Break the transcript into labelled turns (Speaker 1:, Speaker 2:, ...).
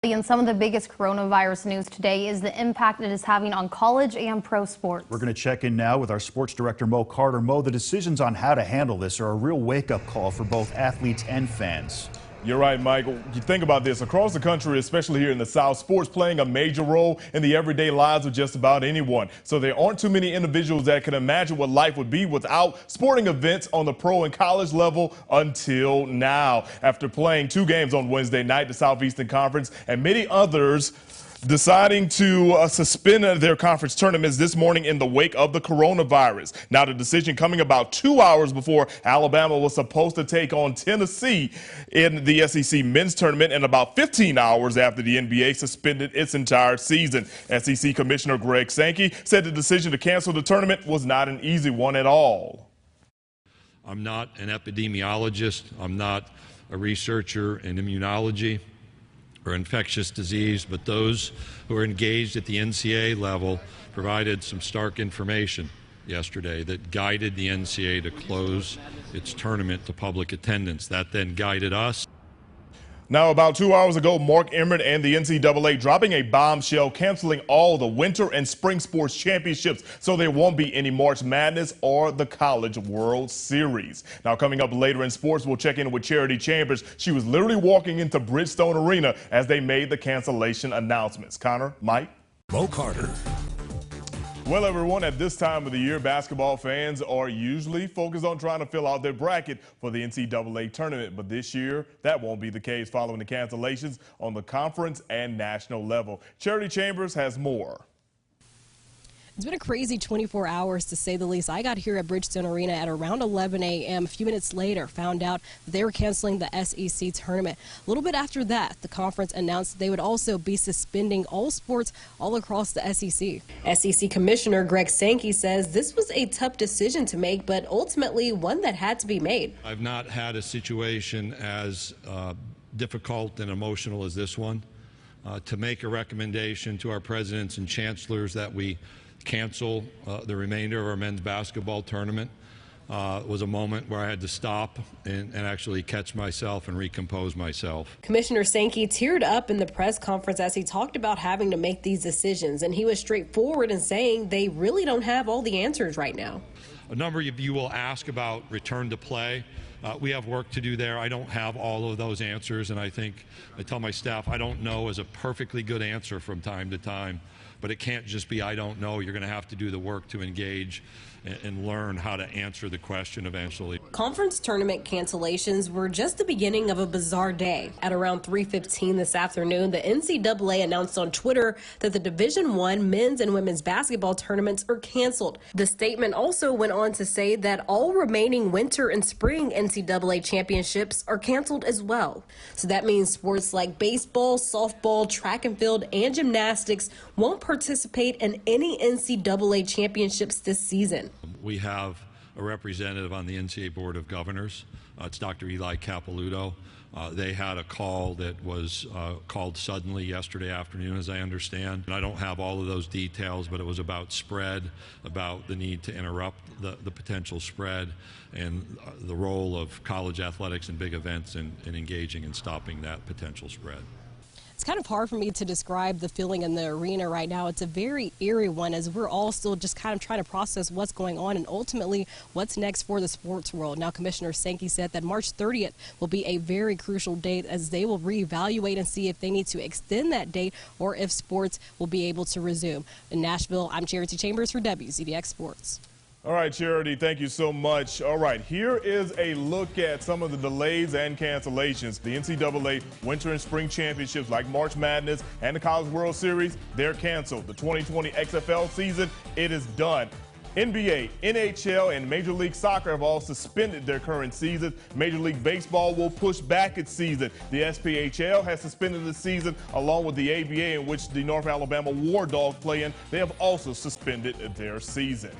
Speaker 1: And some of the biggest coronavirus news today is the impact it is having on college and pro sports.
Speaker 2: We're going to check in now with our sports director, Mo Carter. Mo, the decisions on how to handle this are a real wake-up call for both athletes and fans.
Speaker 3: You're right, Michael. You think about this. Across the country, especially here in the South, sports playing a major role in the everyday lives of just about anyone. So there aren't too many individuals that can imagine what life would be without sporting events on the pro and college level until now. After playing 2 games on Wednesday night, the Southeastern Conference and many others deciding to suspend their conference tournaments this morning in the wake of the coronavirus. Now, the decision coming about 2 hours before Alabama was supposed to take on Tennessee in the SEC men's tournament, and about 15 hours after the NBA suspended its entire season. SEC Commissioner Greg Sankey said the decision to cancel the tournament was not an easy one at all.
Speaker 4: I'm not an epidemiologist. I'm not a researcher in immunology or infectious disease, but those who are engaged at the NCAA level provided some stark information yesterday that guided the NCAA to close its tournament to public attendance. That then guided us.
Speaker 3: Now, about 2 hours ago, Mark Emmert and the NCAA dropping a bombshell, canceling all the winter and spring sports championships, so there won't be any March Madness or the College World Series. Now, coming up later in sports, we'll check in with Charity Chambers. She was literally walking into Bridgestone Arena as they made the cancellation announcements. Connor, Mike.
Speaker 5: Mo Carter.
Speaker 3: Well, everyone, at this time of the year, basketball fans are usually focused on trying to fill out their bracket for the NCAA tournament. But this year, that won't be the case following the cancellations on the conference and national level. Charity Chambers has more.
Speaker 6: It's been a crazy 24 hours, to say the least. I got here at Bridgestone Arena at around 11 a.m. A few minutes later, found out that they were canceling the SEC tournament. A little bit after that, the conference announced they would also be suspending all sports all across the SEC. SEC Commissioner Greg Sankey says this was a tough decision to make, but ultimately one that had to be made.
Speaker 4: I've not had a situation as difficult and emotional as this one. To make a recommendation to our presidents and chancellors that we cancel the remainder of our men's basketball tournament was a moment where I had to stop and actually catch myself and recompose myself.
Speaker 6: Commissioner Sankey teared up in the press conference as he talked about having to make these decisions, and he was straightforward in saying they really don't have all the answers right now.
Speaker 4: A number of you will ask about return to play. We have work to do there. I don't have all of those answers, and I tell my staff I don't know is a perfectly good answer from time to time, but it can't just be I don't know. You're going to have to do the work to engage and learn how to answer the question eventually. Conference
Speaker 6: tournament cancellations were just the beginning of a bizarre day. At around 3:15 this afternoon, the NCAA announced on Twitter that the Division I men's and women's basketball tournaments are canceled. The statement also went on to say that all remaining winter and spring NCAA championships are canceled as well. So that means sports like baseball, softball, track and field, and gymnastics won't participate in any NCAA championships this season.
Speaker 4: We have a representative on the NCAA Board of Governors. It's Dr. Eli Capilouto. They had a call that was called suddenly yesterday afternoon, as I understand. And I don't have all of those details, but it was about spread, about the need to interrupt the potential spread, and the role of college athletics and big events in engaging and stopping that potential spread.
Speaker 6: It's kind of hard for me to describe the feeling in the arena right now. It's a very eerie one, as we're all still just kind of trying to process what's going on and ultimately what's next for the sports world. Now, Commissioner Sankey said that March 30th will be a very crucial date, as they will reevaluate and see if they need to extend that date or if sports will be able to resume. In Nashville, I'm Charity Chambers for WZDX Sports.
Speaker 3: All right, Charity, thank you so much. All right, here is a look at some of the delays and cancellations. The NCAA Winter and Spring Championships, like March Madness and the College World Series, they're canceled. The 2020 XFL season, it is done. NBA, NHL, and Major League Soccer have all suspended their current seasons. Major League Baseball will push back its season. The SPHL has suspended the season, along with the ABA, in which the North Alabama War Dogs play in. They have also suspended their season.